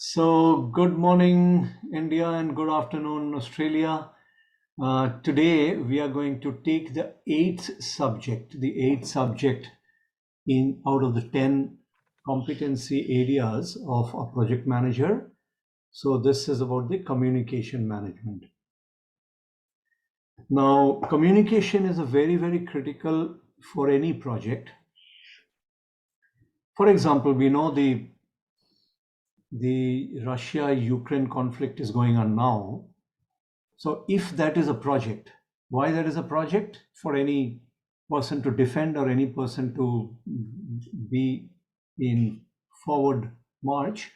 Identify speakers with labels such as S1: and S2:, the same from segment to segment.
S1: So, good morning, India, and good afternoon, Australia. Today, we are going to take the eighth subject in out of the 10 competency areas of a project manager. So, this is about the communication management. Now, communication is a very, very critical for any project. For example, we know the Russia-Ukraine conflict is going on now. So if that is a project, why that is a project? For any person to defend or any person to be in forward march,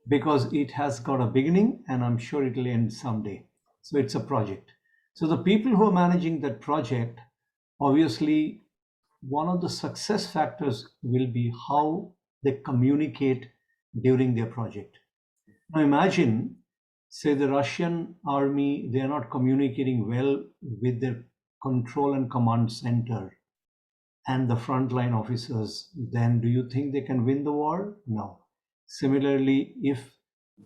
S1: because it has got a beginning and I'm sure it will end someday. So it's a project. So the people who are managing that project, obviously, one of the success factors will be how they communicate during their project. Now imagine, say the Russian army, they are not communicating well with their control and command center and the frontline officers, then do you think they can win the war? No. Similarly, if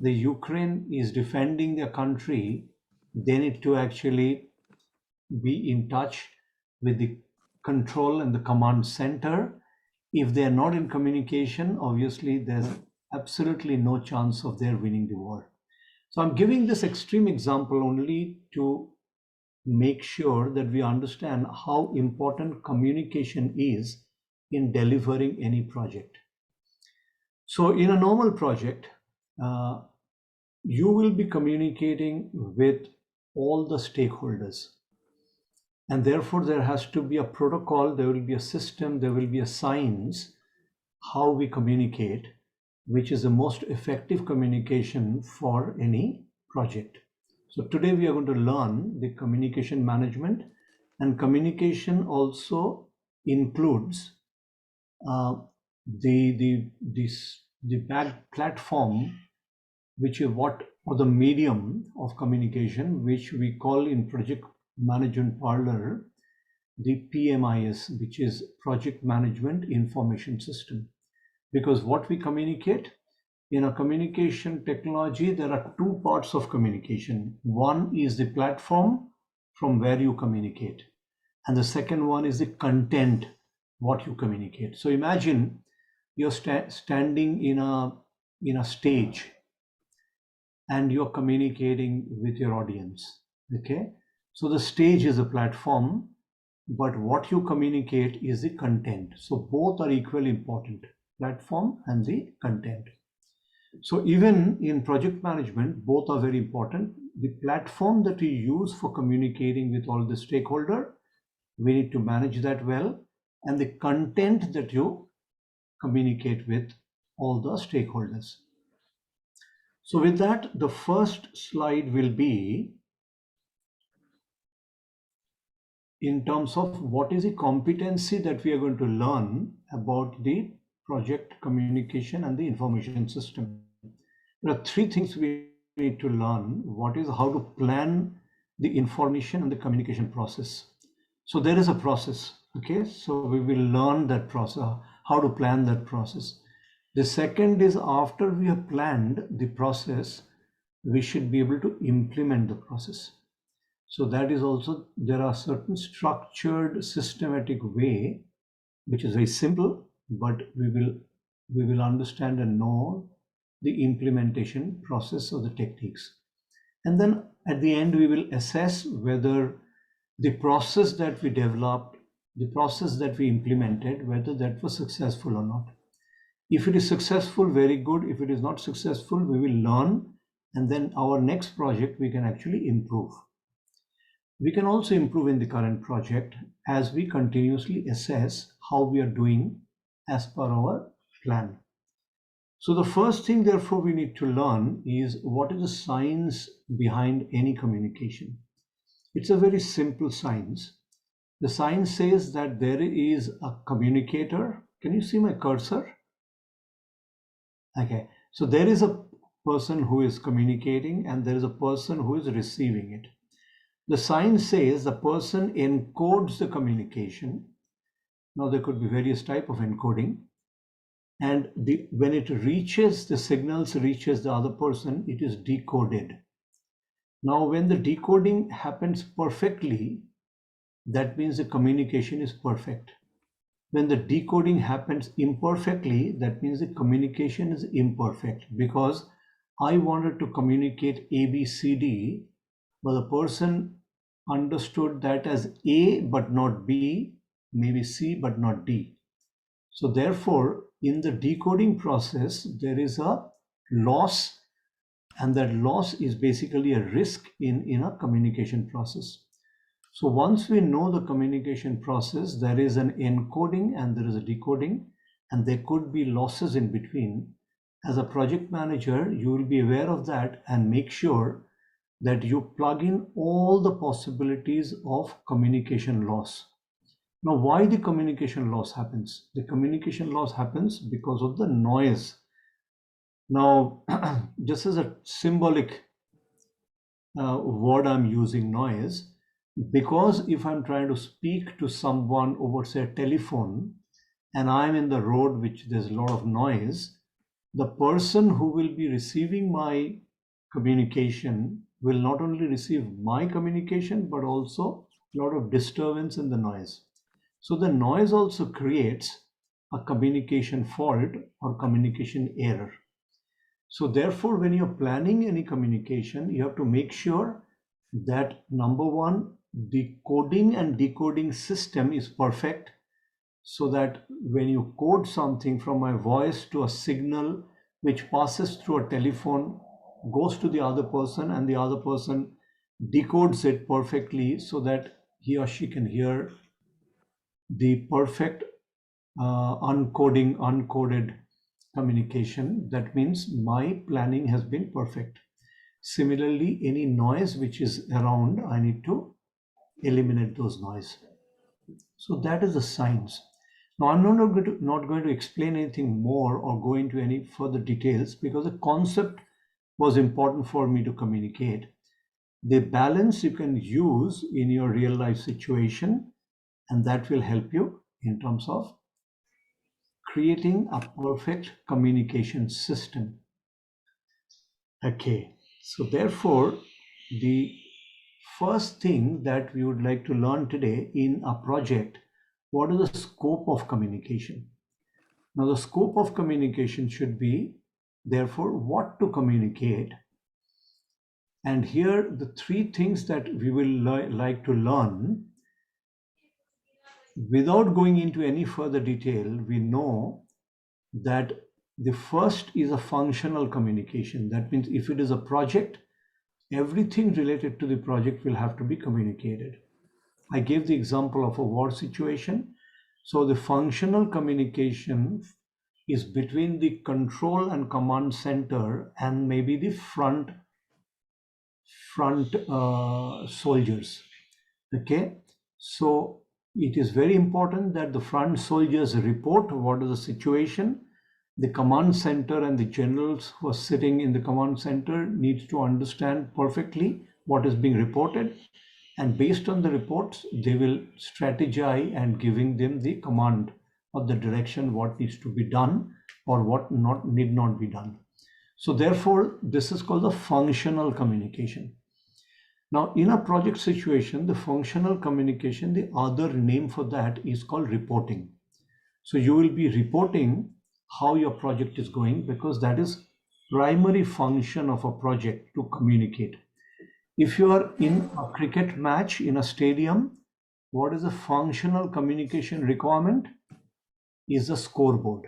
S1: the Ukraine is defending their country, they need to actually be in touch with the control and the command center. If they are not in communication, obviously there's absolutely no chance of their winning the war. So I'm giving this extreme example only to make sure that we understand how important communication is in delivering any project. So in a normal project, uh, you will be communicating with all the stakeholders. And therefore, there has to be a protocol, there will be a system, there will be a science how we communicate, which is the most effective communication for any project. So today we are going to learn the communication management, and communication also includes uh, the back platform, which is what, or the medium of communication, which we call in project management parlor the PMIS, which is Project Management Information System. Because what we communicate in a communication technology, there are two parts of communication. One is the platform from where you communicate, and the second one is the content, what you communicate. So imagine you're standing in a stage and you're communicating with your audience. Okay, so the stage is a platform, but what you communicate is the content. So both are equally important, platform and the content. So even in project management, both are very important. The platform that you use for communicating with all the stakeholder, we need to manage that well, and the content that you communicate with all the stakeholders. So with that, the first slide will be in terms of what is the competency that we are going to learn about the project communication and the information system. There are three things we need to learn. What is how to plan the information and the communication process. So there is a process, okay? So we will learn that process, how to plan that process. The second is, after we have planned the process, we should be able to implement the process. So that is also, there are certain structured, systematic way, which is very simple, but we will understand and know the implementation process of the techniques. And then at the end, we will assess whether the process that we developed, the process that we implemented, whether that was successful or not. If it is successful, very good. If it is not successful, we will learn, and then our next project we can actually improve. We can also improve in the current project as we continuously assess how we are doing as per our plan. So the first thing, therefore, we need to learn is what is the science behind any communication. It's a very simple science. The science says that there is a communicator. Can you see my cursor? Okay, so there is a person who is communicating and there is a person who is receiving it. The science says the person encodes the communication. Now there could be various type of encoding. And when it reaches, the signals reaches the other person, it is decoded. Now, when the decoding happens perfectly, that means the communication is perfect. When the decoding happens imperfectly, that means the communication is imperfect, because I wanted to communicate A, B, C, D, but the person understood that as A but not B, maybe C but not D. So therefore, in the decoding process, there is a loss, and that loss is basically a risk in a communication process. So once we know the communication process, there is an encoding and there is a decoding, and there could be losses in between. As a project manager, you will be aware of that and make sure that you plug in all the possibilities of communication loss. Now, why the communication loss happens? The communication loss happens because of the noise. Now, just as a symbolic word I'm using, noise, because if I'm trying to speak to someone over, say, a telephone, and I'm in the road, which there's a lot of noise, the person who will be receiving my communication will not only receive my communication, but also a lot of disturbance in the noise. So the noise also creates a communication fault or communication error. So therefore, when you're planning any communication, you have to make sure that number one, the coding and decoding system is perfect, so that when you code something from my voice to a signal which passes through a telephone, goes to the other person, and the other person decodes it perfectly so that he or she can hear the perfect uncoded communication. That means my planning has been perfect. Similarly, any noise which is around, I need to eliminate those noise. So that is the science. Now, I'm not going to explain anything more or go into any further details, because the concept was important for me to communicate. The balance you can use in your real life situation, and that will help you in terms of creating a perfect communication system. Okay, so therefore, the first thing that we would like to learn today in a project, what is the scope of communication? Now, the scope of communication should be, therefore, what to communicate. And here, the three things that we will like to learn, without going into any further detail, we know that the first is a functional communication. That means if it is a project, everything related to the project will have to be communicated. I gave the example of a war situation. So the functional communication is between the control and command center and maybe the front soldiers. Okay, so it is very important that the front soldiers report what is the situation. The command center and the generals who are sitting in the command center needs to understand perfectly what is being reported, and based on the reports they will strategize and giving them the command or the direction what needs to be done or what need not be done. So therefore, this is called the functional communication. Now, in a project situation, the functional communication, the other name for that is called reporting. So you will be reporting how your project is going, because that is primary function of a project, to communicate. If you are in a cricket match in a stadium, what is the functional communication requirement? Is the scoreboard.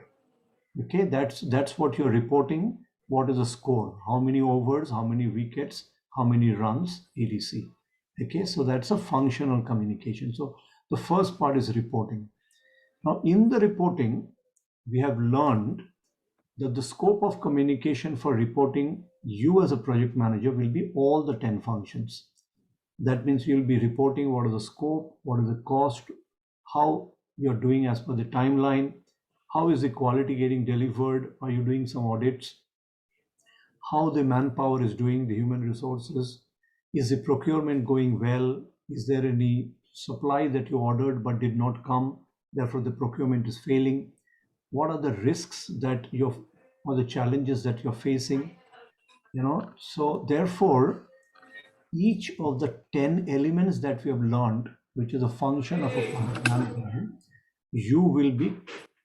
S1: Okay, that's what you're reporting. What is the score? How many overs, how many wickets, how many runs, etc. Okay, so that's a functional communication. So the first part is reporting. Now, in the reporting, we have learned that the scope of communication for reporting, you as a project manager, will be all the 10 functions. That means you'll be reporting what is the scope, what is the cost, how you're doing as per the timeline, how is the quality getting delivered, are you doing some audits, how the manpower is doing, the human resources, is the procurement going well, is there any supply that you ordered but did not come, therefore the procurement is failing. what are the risks that you're, or the challenges that you're facing, So therefore, each of the 10 elements that we have learned, which is a function of a project manager, you will be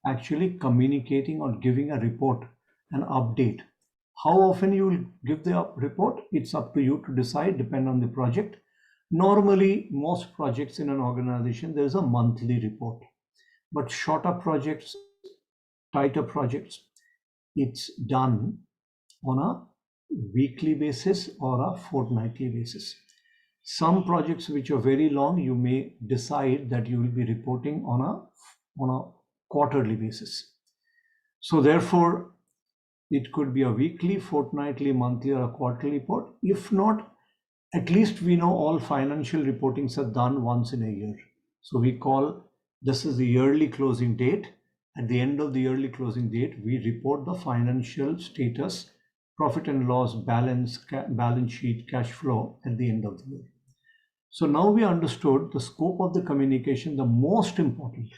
S1: actually communicating or giving a report, an update. How often you will give the report, it's up to you to decide, depend on the project. Normally, most projects in an organization, there is a monthly report. But shorter projects, tighter projects, it's done on a weekly basis or a fortnightly basis. Some projects which are very long, you may decide that you will be reporting on a quarterly basis. So therefore, it could be a weekly, fortnightly, monthly, or a quarterly report. If not, at least we know all financial reportings are done once in a year. So we call this is the yearly closing date. At the end of the yearly closing date, we report the financial status, profit and loss, balance sheet, cash flow at the end of the year. So now we understood the scope of the communication. The most important,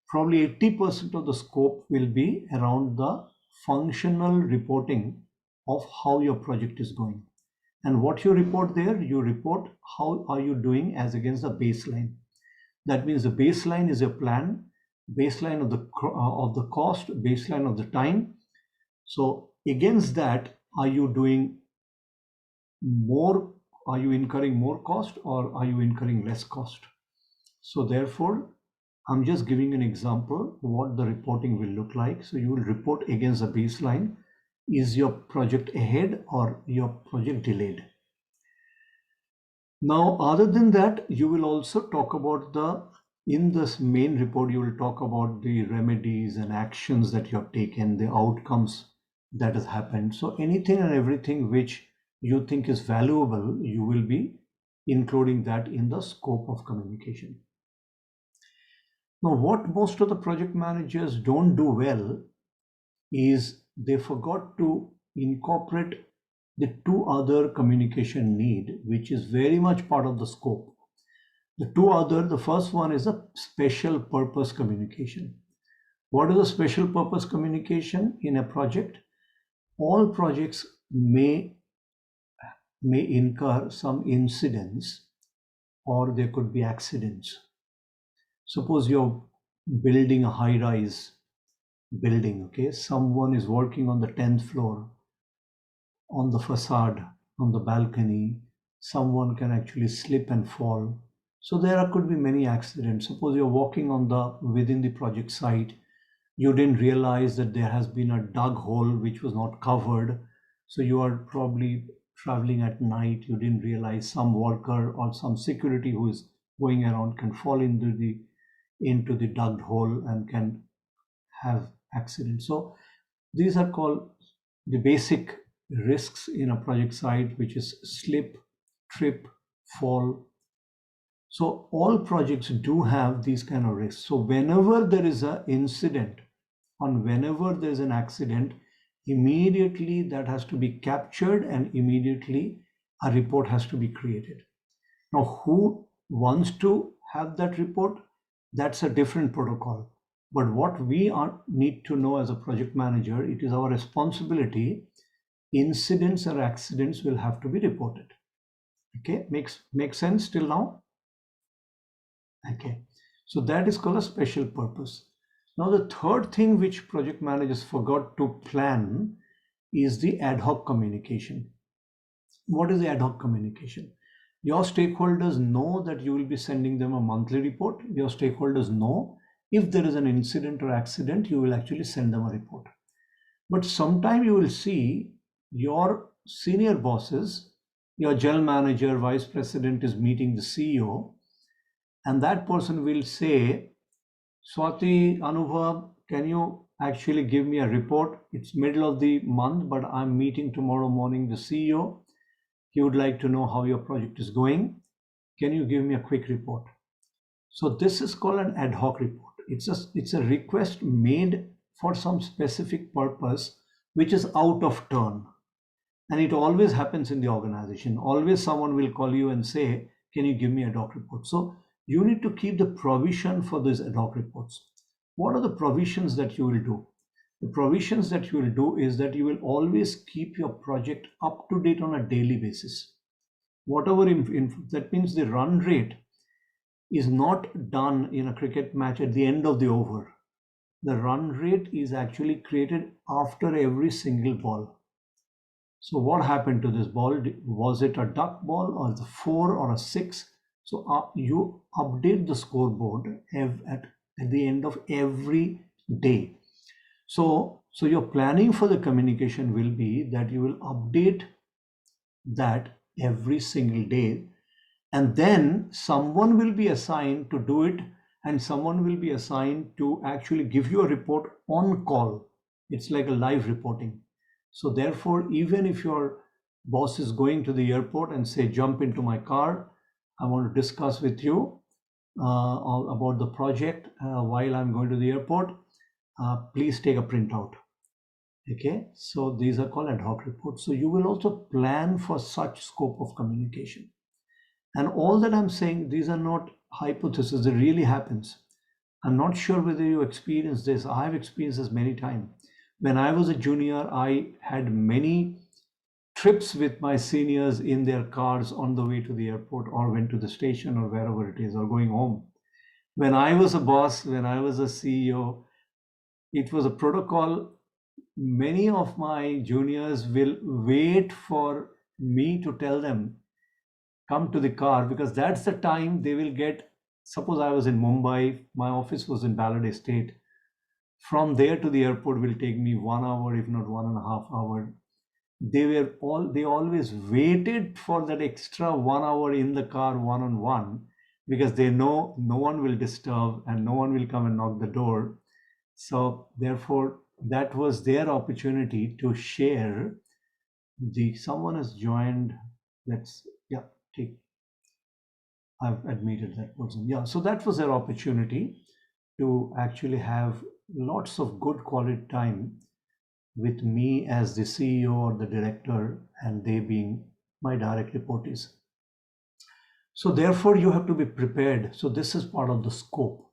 S1: probably 80% of the scope will be around the functional reporting of how your project is going. And what you report there, you report how are you doing as against the baseline. That means the baseline is a plan, baseline of the cost, baseline of the time. So against that, are you doing more? Are you incurring more cost or are you incurring less cost? So therefore, I'm just giving an example what the reporting will look like. So you will report against the baseline. Is your project ahead or your project delayed? Now, other than that, you will also talk about in this main report, you will talk about the remedies and actions that you have taken, the outcomes that has happened. So anything and everything which you think is valuable, you will be including that in the scope of communication. Now, what most of the project managers don't do well is they forgot to incorporate the two other communication need, which is very much part of the scope. The first one is a special purpose communication. What is a special purpose communication in a project? All projects may incur some incidents or there could be accidents. Suppose you're building a high-rise building, okay? Someone is working on the 10th floor, on the facade, on the balcony. Someone can actually slip and fall. So there could be many accidents. Suppose you're walking within the project site, you didn't realize that there has been a dug hole which was not covered. So you are probably traveling at night, you didn't realize some worker or some security who is going around can fall into the dug hole and can have accidents. So these are called the basic risks in a project site, which is slip, trip, fall. So all projects do have these kind of risks. So whenever there is an incident and whenever there's an accident, immediately that has to be captured and immediately a report has to be created. Now, who wants to have that report? That's a different protocol. But what we need to know as a project manager, it is our responsibility. Incidents or accidents will have to be reported. Okay, makes sense till now? Okay, so that is called a special purpose. Now, the third thing which project managers forgot to plan is the ad hoc communication. What is the ad hoc communication? Your stakeholders know that you will be sending them a monthly report. Your stakeholders know if there is an incident or accident, you will actually send them a report. But sometime you will see your senior bosses, your general manager, vice president is meeting the CEO, and that person will say, Swati, Anubhav, can you actually give me a report? It's middle of the month, but I'm meeting tomorrow morning the CEO. He would like to know how your project is going. Can you give me a quick report? So this is called an ad hoc report. It's a request made for some specific purpose, which is out of turn. And it always happens in the organization. Always someone will call you and say, can you give me a ad hoc report? So you need to keep the provision for these ad hoc reports. what are the provisions that you will do? The provisions that you will do is that you will always keep your project up to date on a daily basis. Whatever that means, the run rate is not done in a cricket match at the end of the over. The run rate is actually created after every single ball. So what happened to this ball? Was it a duck ball or the 4 or a 6? So you update the scoreboard at the end of every day. So your planning for the communication will be that you will update that every single day, and then someone will be assigned to do it, and someone will be assigned to actually give you a report on call. It's like a live reporting. So therefore, even if your boss is going to the airport and say, jump into my car, I want to discuss with you about the project while I'm going to the airport, please take a printout. Okay, so these are called ad hoc reports. So you will also plan for such scope of communication. And all that I'm saying, these are not hypotheses, it really happens. I'm not sure whether you experience this. I've experienced this many times. When I was a junior, I had many trips with my seniors in their cars on the way to the airport, or went to the station, or wherever it is, or going home. When I was a boss, when I was a CEO, it was a protocol. Many of my juniors will wait for me to tell them, come to the car, because that's the time they will get. Suppose I was in Mumbai, my office was in Ballard Estate. From there to the airport will take me 1 hour, if not 1.5 hours. They always waited for that extra 1 hour in the car, one-on-one, because they know no one will disturb and no one will come and knock the door. So therefore, that was their opportunity to share. Someone has joined. I've admitted that person. Yeah, so that was their opportunity to actually have lots of good quality time with me as the CEO or the director, and they being my direct reportees. So therefore, you have to be prepared. So this is part of the scope.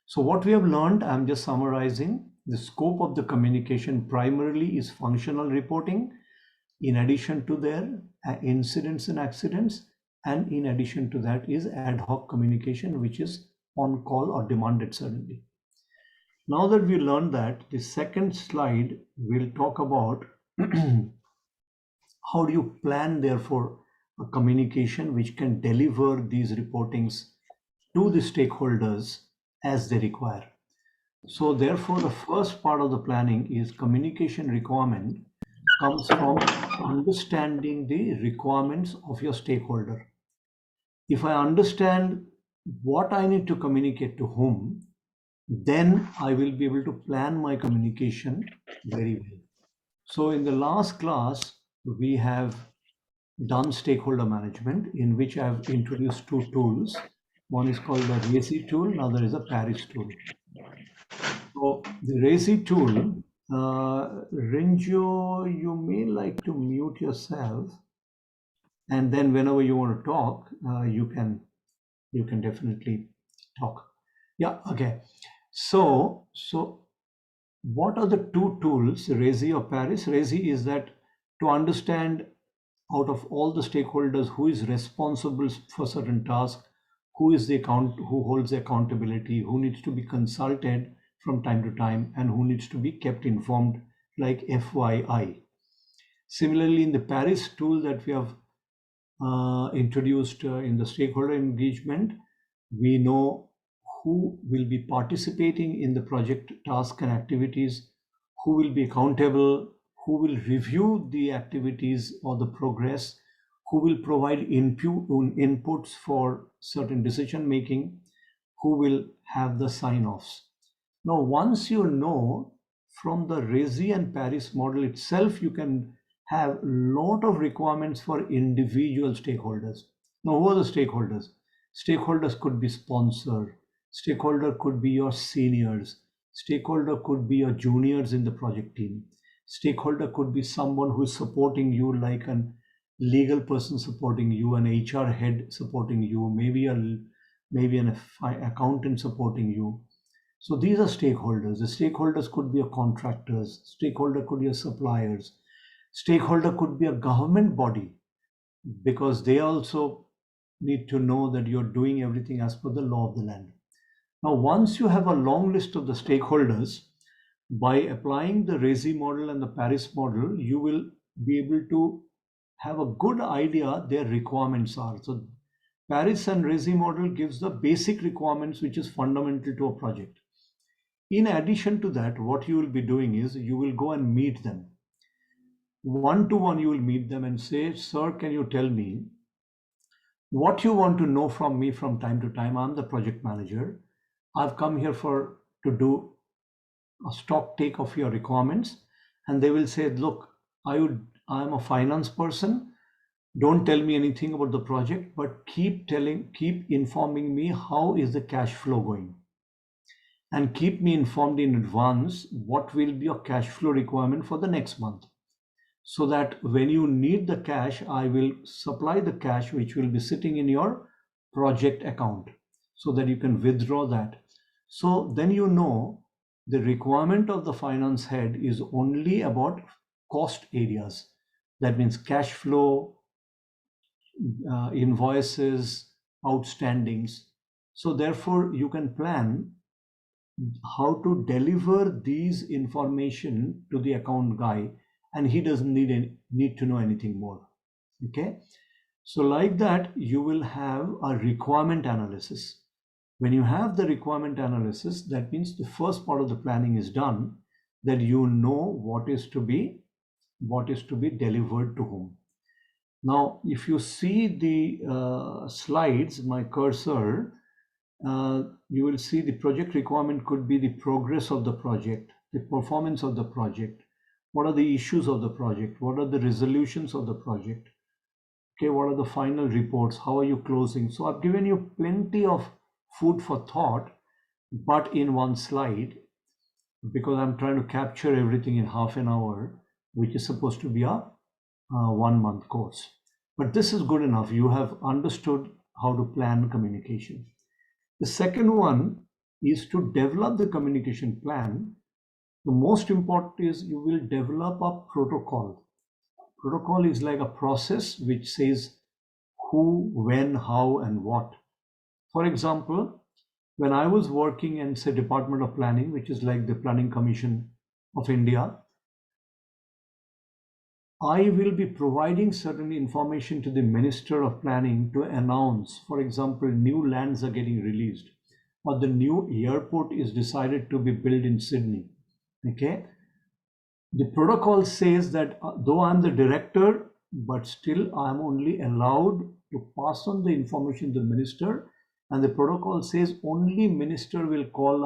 S1: So what we have learned, I'm just summarizing. The scope of the communication primarily is functional reporting, in addition to their incidents and accidents, and in addition to that is ad hoc communication, which is on call or demanded suddenly. Now that we learned that, the second slide will talk about how do you plan, therefore, a communication which can deliver these reportings to the stakeholders as they require. So therefore, the first part of the planning is communication requirement comes from understanding the requirements of your stakeholder. If I understand what I need to communicate to whom, then I will be able to plan my communication very well. So in the last class, we have done stakeholder management, in which I've introduced two tools. One is called the RACI tool, another is a Paris tool. So the RACI tool, Rinjo, you may like to mute yourself, and then whenever you want to talk, you can definitely talk. Yeah, okay. So what are the two tools, RACI or Paris? RACI is that to understand out of all the stakeholders who is responsible for certain tasks, who holds the accountability, who needs to be consulted from time to time, and who needs to be kept informed, like FYI. Similarly, in the Paris tool that we have introduced in the stakeholder engagement, we know who will be participating in the project task and activities, who will be accountable, who will review the activities or the progress, who will provide inputs for certain decision making, who will have the sign-offs. Now, once you know from the RACI and Paris model itself, you can have a lot of requirements for individual stakeholders. Now, who are the stakeholders? Stakeholders could be sponsor, stakeholder could be your seniors, stakeholder could be your juniors in the project team, stakeholder could be someone who is supporting you, like a legal person supporting you, an HR head supporting you, maybe an accountant supporting you. So these are stakeholders. The stakeholders could be a contractors, stakeholder could be a suppliers, stakeholder could be a government body, because they also need to know that you're doing everything as per the law of the land. Now, once you have a long list of the stakeholders, by applying the RESI model and the Paris model, you will be able to have a good idea their requirements are. So Paris and RESI model gives the basic requirements which is fundamental to a project. In addition to that, what you will be doing is you will go and meet them. One to one, you will meet them and say, sir, can you tell me what you want to know from me from time to time? I'm the project manager. I've come here to do a stock take of your requirements. And they will say, look, I'm a finance person. Don't tell me anything about the project, but keep informing me how is the cash flow going. And keep me informed in advance what will be your cash flow requirement for the next month. So that when you need the cash, I will supply the cash which will be sitting in your project account so that you can withdraw that. So then you know the requirement of the finance head is only about cost areas. That means cash flow, invoices, outstandings. So therefore you can plan how to deliver these information to the account guy, and he doesn't need to know anything more. Okay, so like that you will have a requirement analysis. When you have the requirement analysis, that means the first part of the planning is done, that you know what is to be delivered to whom. Now if you see the slides, my cursor, you will see the project requirement could be the progress of the project, the performance of the project, what are the issues of the project, what are the resolutions of the project, okay, what are the final reports, how are you closing. So I've given you plenty of food for thought, but in one slide, because I'm trying to capture everything in half an hour, which is supposed to be a 1 month course. But this is good enough. You have understood how to plan communication. The second one is to develop the communication plan. The most important is you will develop a protocol. Protocol is like a process which says who, when, how, and what. For example, when I was working in, say, Department of Planning, which is like the Planning Commission of India, I will be providing certain information to the Minister of Planning to announce, for example, new lands are getting released, or the new airport is decided to be built in Sydney. Okay. The protocol says that though I'm the director, but still I'm only allowed to pass on the information to the minister. And the protocol says only minister will call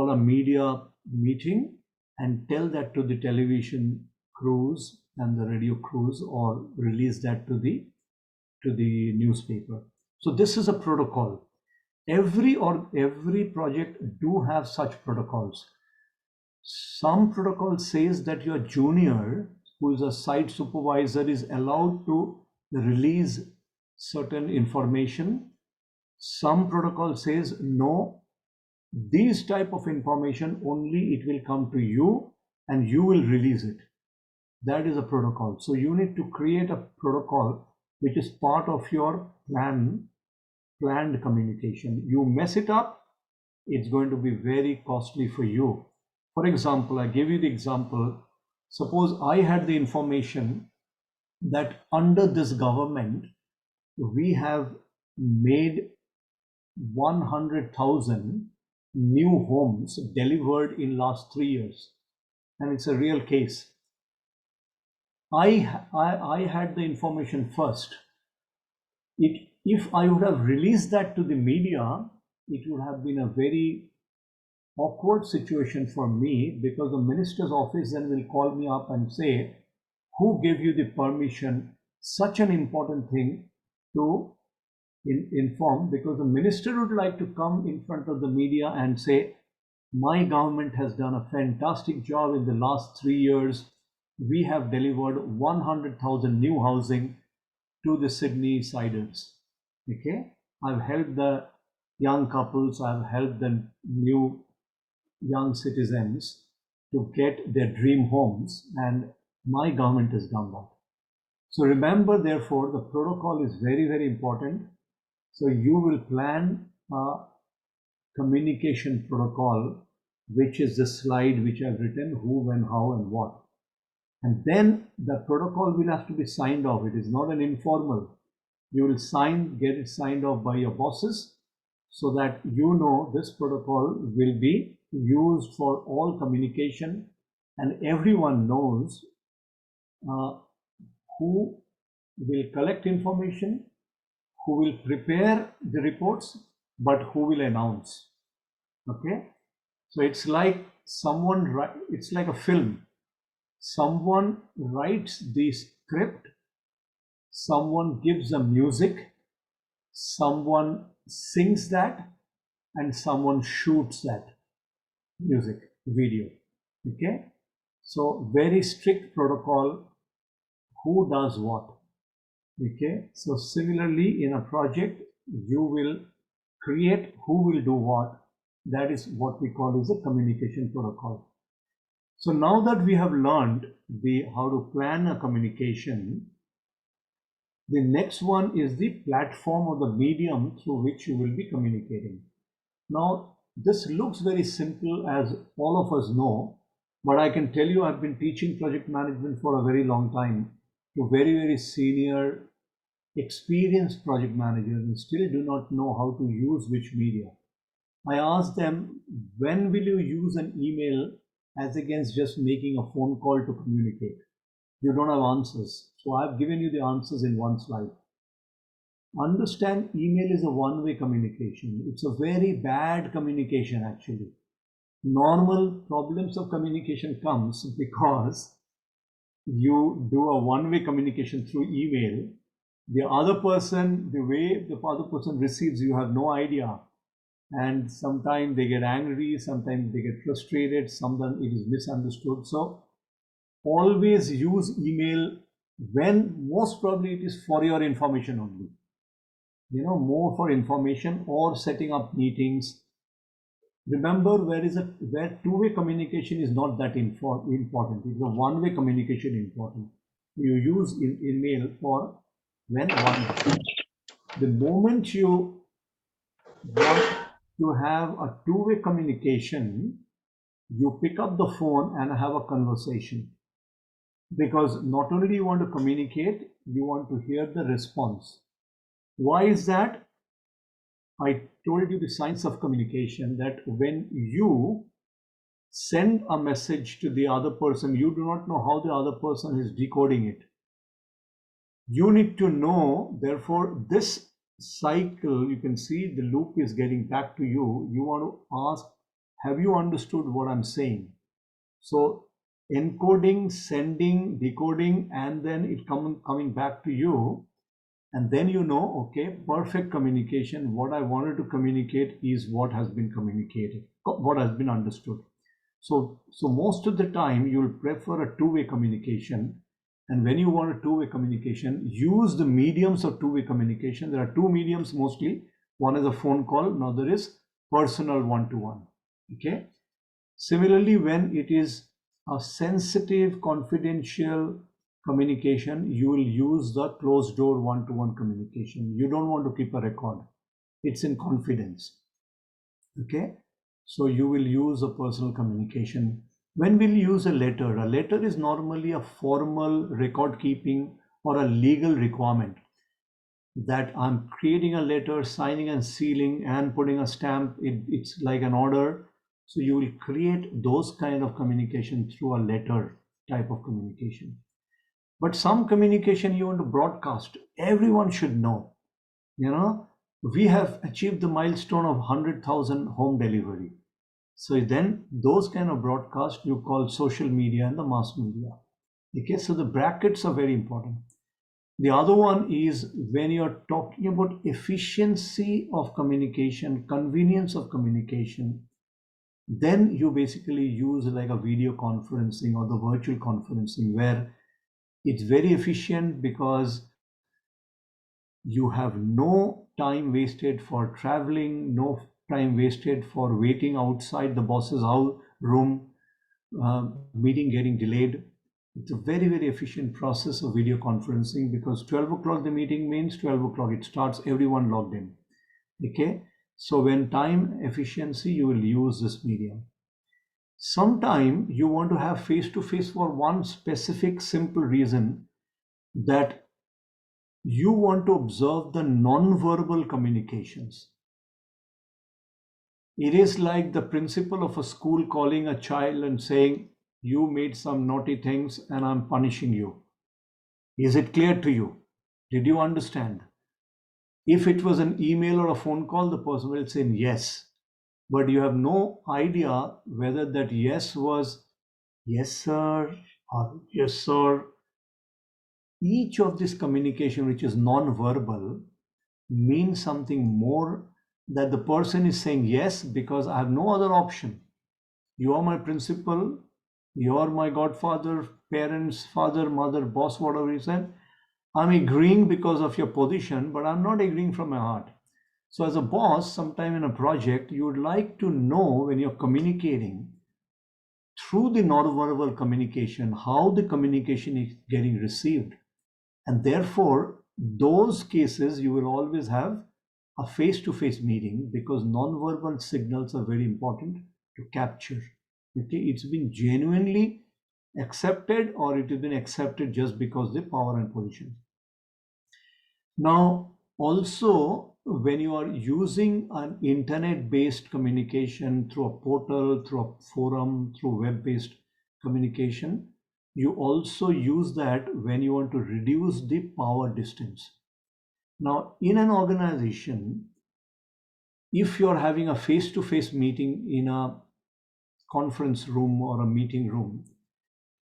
S1: a media meeting and tell that to the television crews and the radio crews, or release that to the newspaper. So this is a protocol. Every project do have such protocols. Some protocol says that your junior, who is a site supervisor, is allowed to release certain information. Some protocol says no, these type of information only it will come to you and you will release it. That is a protocol. So you need to create a protocol which is part of your planned communication. You mess it up, it's going to be very costly for you. For example, I gave you the example. Suppose I had the information that under this government, we have made 100,000 new homes delivered in last 3 years. And it's a real case. I had the information first. If I would have released that to the media, it would have been a very awkward situation for me, because the minister's office then will call me up and say, who gave you the permission, such an important thing to inform, because the minister would like to come in front of the media and say, my government has done a fantastic job in the last 3 years. We have delivered 100,000 new housing to the Sydney siders. Okay, I've helped the young couples, I've helped the new young citizens to get their dream homes, and my government has done that. So remember, therefore, the protocol is very, very important. So you will plan a communication protocol, which is the slide which I've written: who, when, how, and what. And then the protocol will have to be signed off. It is not an informal. You will get it signed off by your bosses, so that you know this protocol will be used for all communication, and everyone knows who will collect information, who will prepare the reports, but who will announce. Okay, so it's like it's like a film. Someone writes the script, someone gives the music, someone sings that, and someone shoots that music video. Okay, so very strict protocol, who does what. Okay, so similarly in a project you will create who will do what. That is what we call as a communication protocol. So now that we have learned how to plan a communication, the next one is the platform or the medium through which you will be communicating. Now, this looks very simple, as all of us know, but I can tell you I've been teaching project management for a very long time to very, very senior, experienced project managers and still do not know how to use which media. I ask them, when will you use an email as against just making a phone call to communicate? You don't have answers. So I've given you the answers in one slide. Understand, email is a one-way communication. It's a very bad communication actually. Normal problems of communication comes because you do a one-way communication through email. The other person, the way the other person receives, you have no idea. And sometimes they get angry, sometimes they get frustrated, sometimes it is misunderstood. So always use email when most probably it is for your information only. More for information or setting up meetings. Remember, where two-way communication is not that important. It's a one-way communication important. You use email for when one. The moment you want to have a two-way communication, you pick up the phone and have a conversation. Because not only you want to communicate, you want to hear the response. Why is that? I told you the science of communication, that when you send a message to the other person, you do not know how the other person is decoding it. You need to know, therefore, this cycle, you can see the loop is getting back to you. You want to ask, have you understood what I'm saying? So encoding, sending, decoding, and then it coming back to you. And then okay, perfect communication. What I wanted to communicate is what has been communicated, what has been understood. So most of the time you'll prefer a two-way communication. And when you want a two-way communication, use the mediums of two-way communication. There are two mediums mostly. One is a phone call, another is personal one-to-one. Okay. Similarly, when it is a sensitive, confidential communication, you will use the closed door one-to-one communication. You don't want to keep a record. It's in confidence. Okay. So you will use a personal communication. When will you use a letter? A letter is normally a formal record keeping or a legal requirement, that I'm creating a letter, signing and sealing and putting a stamp. It's like an order. So you will create those kind of communication through a letter type of communication. But some communication you want to broadcast, everyone should know. We have achieved the milestone of 100,000 home delivery. So then those kind of broadcast you call social media and the mass media. Okay, so the brackets are very important. The other one is when you're talking about efficiency of communication, convenience of communication, then you basically use like a video conferencing or the virtual conferencing, where it's very efficient because you have no time wasted for traveling, no time wasted for waiting outside the boss's house room, meeting getting delayed. It's a very, very efficient process of video conferencing, because 12 o'clock the meeting means 12 o'clock it starts, everyone logged in. Okay, so when time efficiency, you will use this medium. Sometime you want to have face-to-face for one specific simple reason, that you want to observe the non-verbal communications. It is like the principal of a school calling a child and saying, you made some naughty things and I'm punishing you. Is it clear to you? Did you understand? If it was an email or a phone call, the person will say yes, but you have no idea whether that yes was yes sir or yes sir. Each of this communication which is non-verbal means something more, that the person is saying yes because I have no other option. You are my principal, you are my godfather, parents, father, mother, boss, whatever you said. I'm agreeing because of your position, but I'm not agreeing from my heart. So as a boss, sometime in a project, you would like to know, when you're communicating through the non-verbal communication, how the communication is getting received. And therefore, those cases you will always have a face-to-face meeting, because non-verbal signals are very important to capture. Okay, it's been genuinely accepted, or it has been accepted just because the power and position. Now, also, when you are using an internet-based communication through a portal, through a forum, through web-based communication, you also use that when you want to reduce the power distance. Now, in an organization, if you're having a face-to-face meeting in a conference room or a meeting room,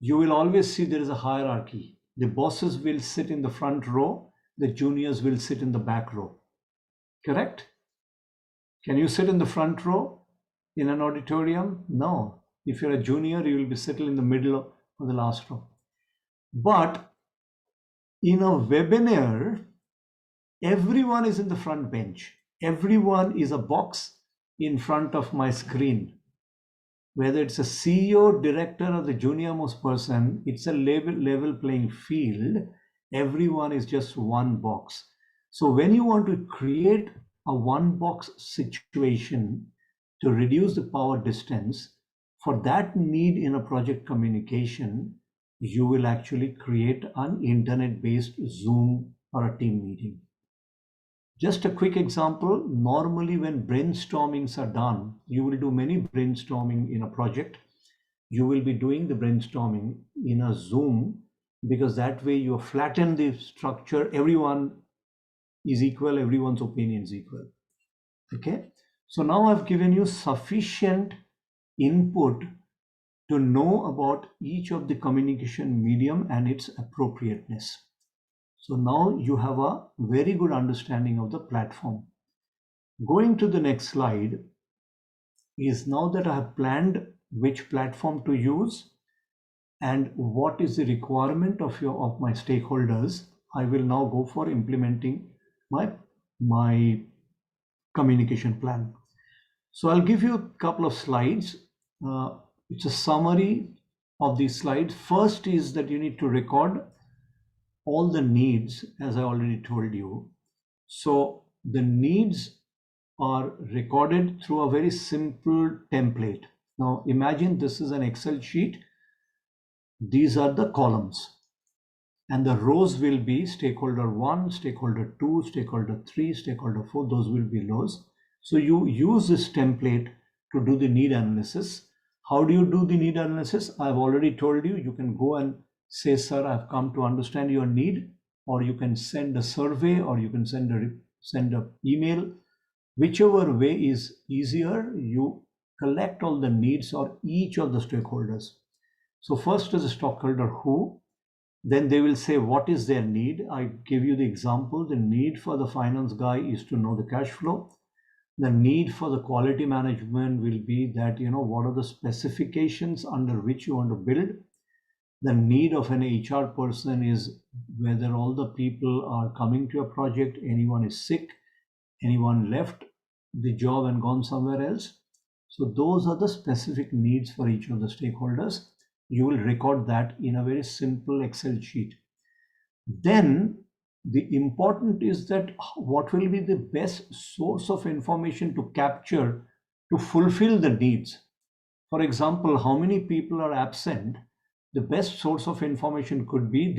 S1: you will always see there is a hierarchy. The bosses will sit in the front row, the juniors will sit in the back row. Correct? Can you sit in the front row in an auditorium? No. If you're a junior, you will be sitting in the middle or the last row. But in a webinar, everyone is in the front bench. Everyone is a box in front of my screen. Whether it's a CEO, director, or the junior most person, it's a level playing field. Everyone is just one box. So when you want to create a one box situation to reduce the power distance, for that need in a project communication, you will actually create an internet-based Zoom or a team meeting. Just a quick example, normally when brainstormings are done, you will do many brainstorming in a project. You will be doing the brainstorming in a Zoom, because that way you flatten the structure. Everyone is equal, everyone's opinion is equal. Okay, so now I've given you sufficient input to know about each of the communication medium and its appropriateness. So now you have a very good understanding of the platform. Going to the next slide is, now that I have planned which platform to use and what is the requirement of my stakeholders, I will now go for implementing my communication plan. So I'll give you a couple of slides. It's a summary of these slides. First is that you need to record all the needs, as I already told you. So the needs are recorded through a very simple template. Now imagine this is an Excel sheet. These are the columns, and the rows will be stakeholder 1, stakeholder 2, stakeholder 3, stakeholder 4. Those will be rows. So you use this template to do the need analysis. How do you do the need analysis? I've already told you. You can go and say, sir, I've come to understand your need, or you can send a survey, or you can send an email. Whichever way is easier, you collect all the needs of each of the stakeholders. So first is the stakeholder who, then they will say what is their need. I give you the example. The need for the finance guy is to know the cash flow. The need for the quality management will be that, what are the specifications under which you want to build. The need of an HR person is whether all the people are coming to a project, anyone is sick, anyone left the job and gone somewhere else. So those are the specific needs for each of the stakeholders. You will record that in a very simple Excel sheet. Then the important is that what will be the best source of information to capture to fulfill the needs. For example, how many people are absent? The best source of information could be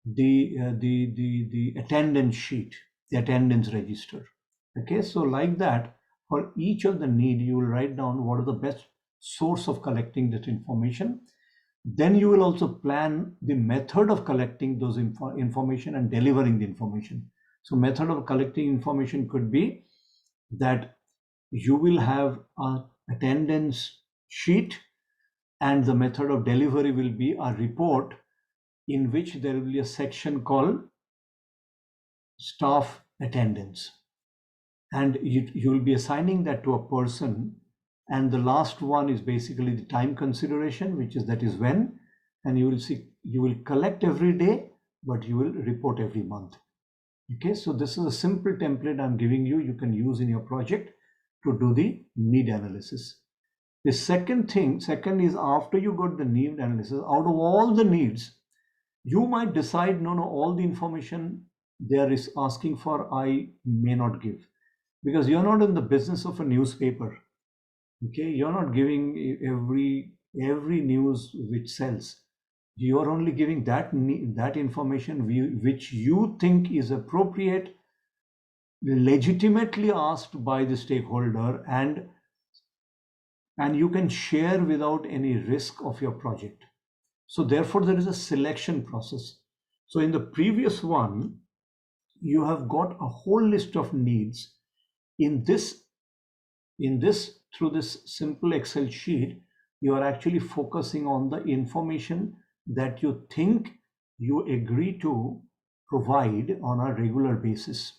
S1: the attendance sheet, the attendance register. Okay, so like that, for each of the need, you will write down what is the best source of collecting that information. Then you will also plan the method of collecting those information and delivering the information. So method of collecting information could be that you will have an attendance sheet, and the method of delivery will be a report in which there will be a section called staff attendance. And you will be assigning that to a person. And the last one is basically the time consideration, which is that is when. And you will see, you will collect every day, but you will report every month. Okay, so this is a simple template I'm giving you. You can use in your project to do the need analysis. The second is after you got the need analysis, out of all the needs, you might decide, no, all the information there is asking for, I may not give, because you're not in the business of a newspaper. Okay, you're not giving every news which sells. You are only giving that information which you think is appropriate, legitimately asked by the stakeholder, and you can share without any risk of your project. So therefore, there is a selection process. So in the previous one, you have got a whole list of needs. In this, through this simple Excel sheet, you are actually focusing on the information that you think you agree to provide on a regular basis.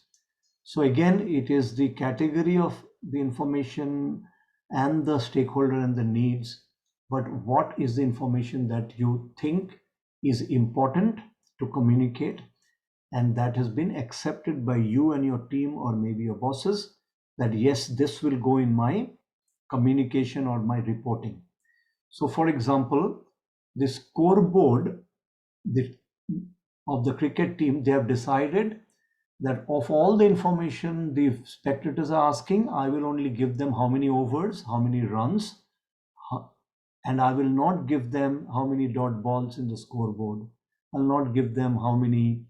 S1: So again, it is the category of the information and the stakeholder and the needs, but what is the information that you think is important to communicate, and that has been accepted by you and your team or maybe your bosses, that yes, this will go in my communication or my reporting. So for example, the scoreboard of the cricket team, they have decided that of all the information the spectators are asking, I will only give them how many overs, how many runs, and I will not give them how many dot balls in the scoreboard. I'll not give them how many,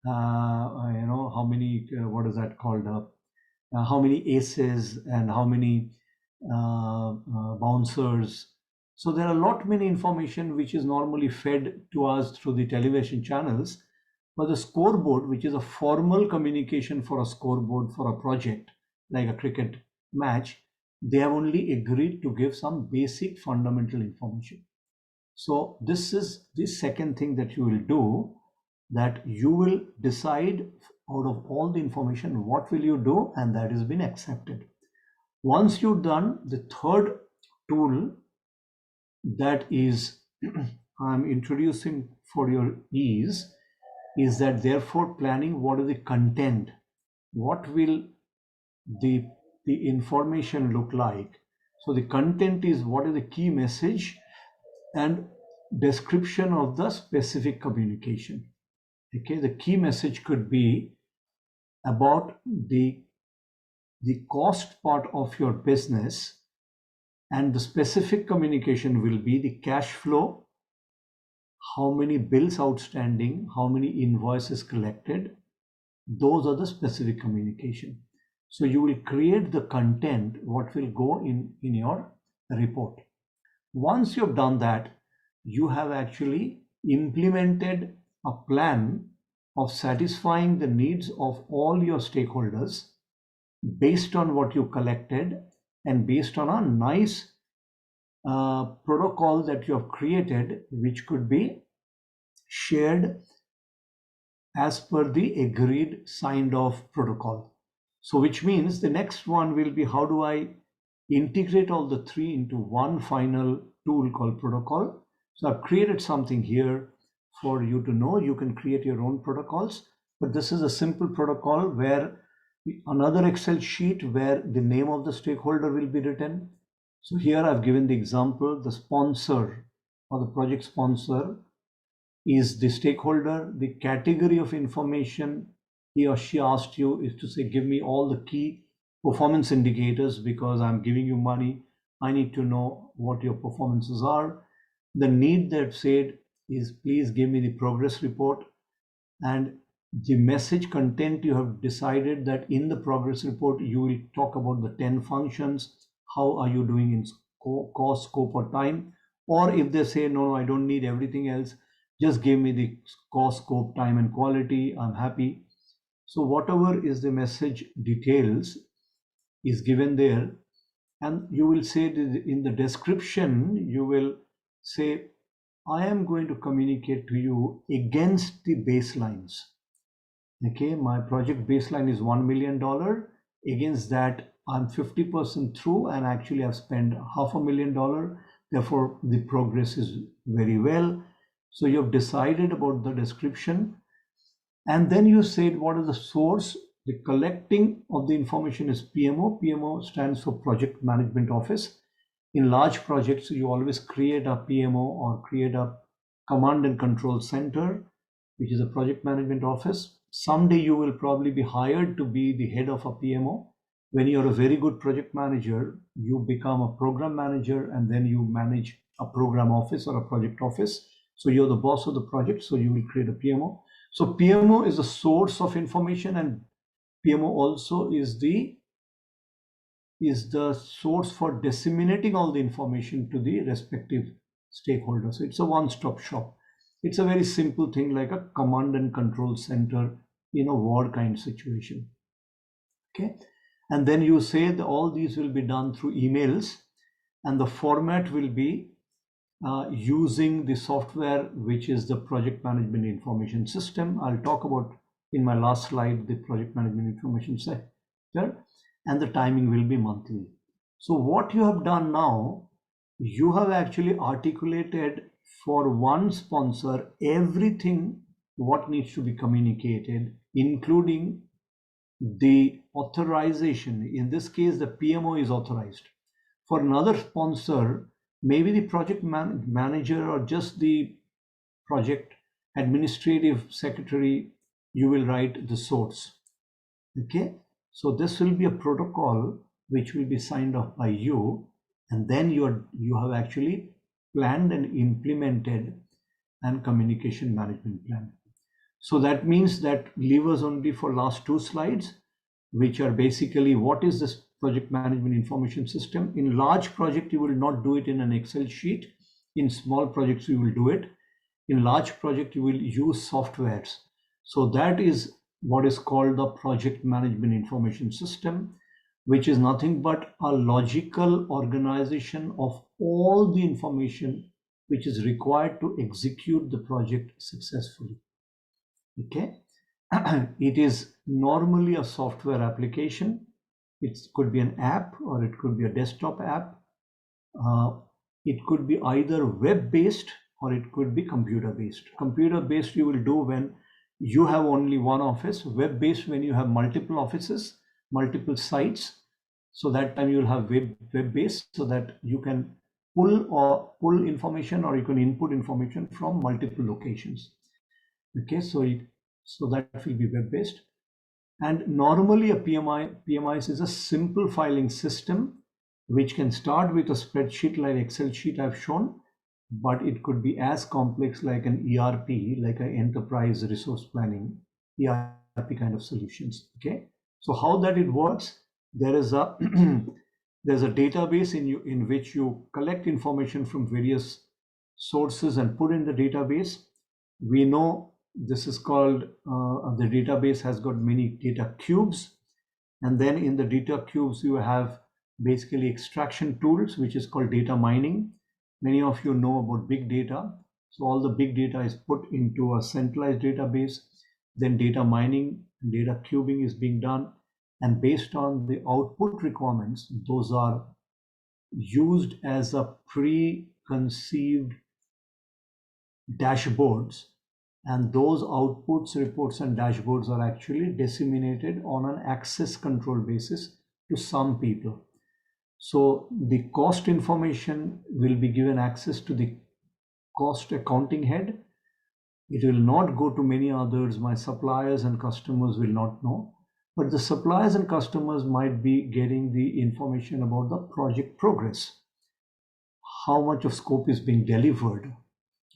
S1: what is that called? How many aces and how many bouncers. So there are a lot many information which is normally fed to us through the television channels. But the scoreboard, which is a formal communication for a scoreboard for a project like a cricket match, they have only agreed to give some basic fundamental information. So this is the second thing that you will do, that you will decide out of all the information what will you do, and that has been accepted. Once you've done, the third tool that is I'm introducing for your ease is that therefore planning what is the content, what will the information look like. So the content is what is the key message and description of the specific communication. Okay, the key message could be about the cost part of your business, and the specific communication will be the cash flow, how many bills outstanding, how many invoices collected. Those are the specific communication. So you will create the content, what will go in your report. Once you've done that, you have actually implemented a plan of satisfying the needs of all your stakeholders based on what you collected and based on a nice protocol that you have created, which could be shared as per the agreed signed off protocol. So which means the next one will be, how do I integrate all the three into one final tool called protocol? So I've created something here for you to know. You can create your own protocols, but this is a simple protocol where another Excel sheet where the name of the stakeholder will be written. So here I've given the example, the sponsor or the project sponsor is the stakeholder. The category of information he or she asked you is to say, give me all the key performance indicators because I'm giving you money. I need to know what your performances are. The need that said is please give me the progress report, and the message content you have decided that in the progress report you will talk about the 10 functions. How are you doing in cost, scope, or time? Or if they say no, I don't need everything else, just give me the cost, scope, time, and quality, I'm happy. So whatever is the message details is given there, and you will say in the description you will say, I am going to communicate to you against the baselines. Okay, my project baseline is $1 million. Against that, I'm 50% through and actually I've spent $500,000. Therefore, the progress is very well. So you've decided about the description. And then you said what is the source. The collecting of the information is PMO. PMO stands for Project Management Office. In large projects, you always create a PMO or create a command and control center, which is a project management office. Someday you will probably be hired to be the head of a PMO. When you're a very good project manager, you become a program manager and then you manage a program office or a project office. So you're the boss of the project, so you will create a PMO. So PMO is a source of information, and PMO also is the source for disseminating all the information to the respective stakeholders. So it's a one-stop shop. It's a very simple thing like a command and control center in a war kind situation. Okay. And then you say that all these will be done through emails, and the format will be using the software, which is the project management information system. I'll talk about in my last slide, the project management information sector, and the timing will be monthly. So what you have done now, you have actually articulated for one sponsor everything what needs to be communicated, including the authorization. In this case, the PMO is authorized. For another sponsor, maybe the project manager or just the project administrative secretary, you will write the source. Okay, so this will be a protocol which will be signed off by you, and then you have actually planned and implemented and communication management plan. So that means that leave us only for last two slides, which are basically what is this project management information system. In large project, you will not do it in an Excel sheet. In small projects, you will do it. In large project, you will use softwares. So that is what is called the project management information system, which is nothing but a logical organization of all the information which is required to execute the project successfully. Okay. It is normally a software application. It could be an app or it could be a desktop app. It could be either web-based or it could be computer-based. Computer-based you will do when you have only one office. Web-based when you have multiple offices, multiple sites. So that time you'll have web-based so that you can pull information or you can input information from multiple locations. Okay, so that will be web-based. And normally a PMIS is a simple filing system which can start with a spreadsheet like Excel sheet I've shown, but it could be as complex like an ERP, like an enterprise resource planning, ERP kind of solutions. Okay, so how that it works, there is a there's a database in which you collect information from various sources and put in the database. We know this is called, the database has got many data cubes. And then in the data cubes, you have basically extraction tools, which is called data mining. Many of you know about big data. So all the big data is put into a centralized database. Then data mining, data cubing is being done. And based on the output requirements, those are used as a preconceived dashboards And those outputs, reports, and dashboards are actually disseminated on an access control basis to some people. So the cost information will be given access to the cost accounting head. It will not go to many others. My suppliers and customers will not know. But the suppliers and customers might be getting the information about the project progress, how much of scope is being delivered.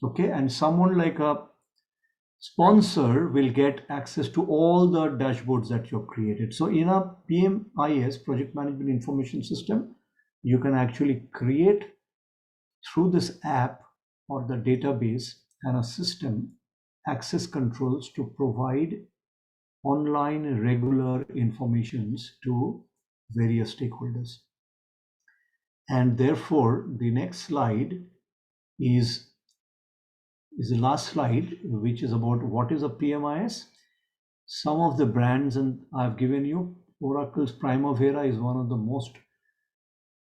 S1: Okay, and someone like a sponsor will get access to all the dashboards that you've created. So in a PMIS, Project Management Information System, you can actually create through this app or the database and a system access controls to provide online regular informations to various stakeholders. And therefore, the next slide is the last slide, which is about what is a PMIS. Some of the brands, and I've given you, Oracle's Primavera is one of the most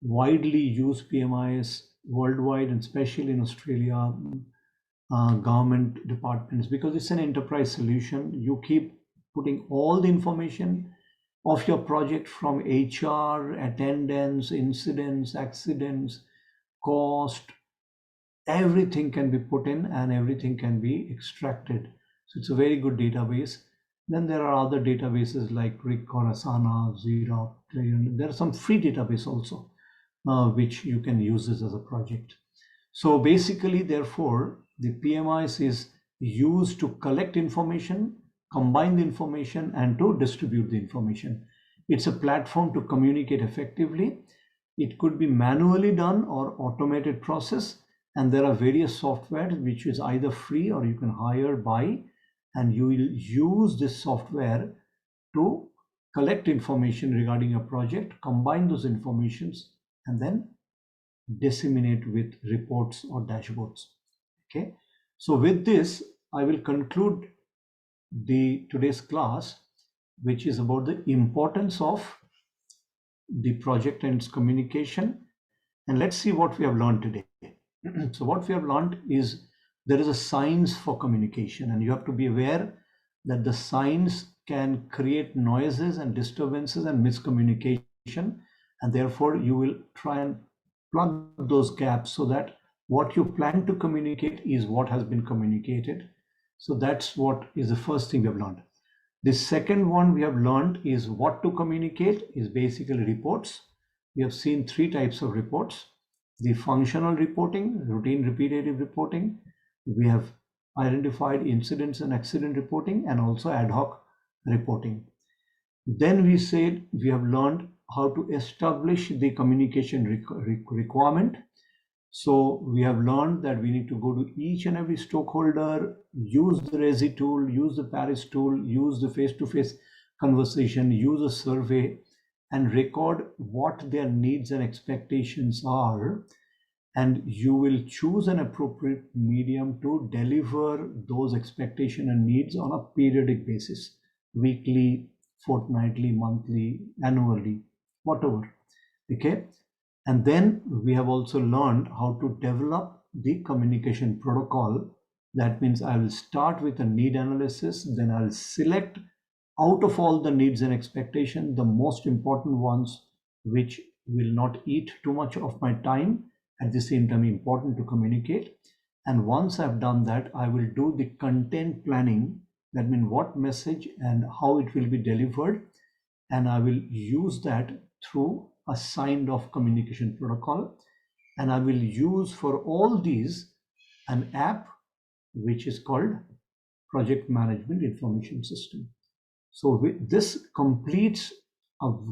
S1: widely used PMIS worldwide, and especially in Australia, government departments, because it's an enterprise solution. You keep putting all the information of your project from HR, attendance, incidents, accidents, cost, everything can be put in and everything can be extracted. So it's a very good database. Then there are other databases like Rick or Asana, Zira. There are some free database also, which you can use this as a project. So basically, therefore, the PMIS is used to collect information, combine the information, and to distribute the information. It's a platform to communicate effectively. It could be manually done or automated process. And there are various softwares which is either free or you can hire, buy, and you will use this software to collect information regarding your project, combine those informations, and then disseminate with reports or dashboards. Okay, so with this I will conclude the today's class, which is about the importance of the project and its communication. And let's see what we have learned today. So what we have learned is there is a science for communication, and you have to be aware that the science can create noises and disturbances and miscommunication, and therefore you will try and plug those gaps so that what you plan to communicate is what has been communicated. So that's what is the first thing we have learned. The second one we have learned is what to communicate is basically reports. We have seen three types of reports: the functional reporting, routine repetitive reporting. We have identified incidents and accident reporting, and also ad hoc reporting. Then we said we have learned how to establish the communication requirement. So we have learned that we need to go to each and every stakeholder, use the Resi tool, use the Paris tool, use the face-to-face conversation, use a survey, and record what their needs and expectations are. And you will choose an appropriate medium to deliver those expectations and needs on a periodic basis, weekly, fortnightly, monthly, annually, whatever. Okay. And then we have also learned how to develop the communication protocol. That means I will start with a need analysis, then I'll select out of all the needs and expectations, the most important ones, which will not eat too much of my time, at the same time important to communicate. And once I've done that, I will do the content planning. That means what message and how it will be delivered. And I will use that through a signed off communication protocol. And I will use for all these an app which is called Project Management Information System. So this completes,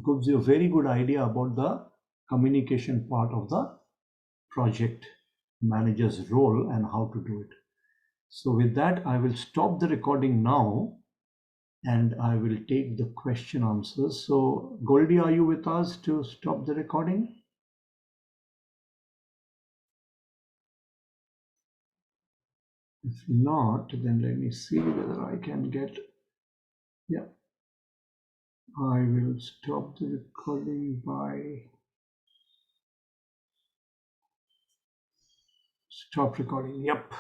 S1: gives you a very good idea about the communication part of the project manager's role and how to do it. So with that, I will stop the recording now and I will take the question answers. So Goldie, are you with us to stop the recording? If not, then let me see whether I can get, yeah. I will stop the recording by stop recording. Yep.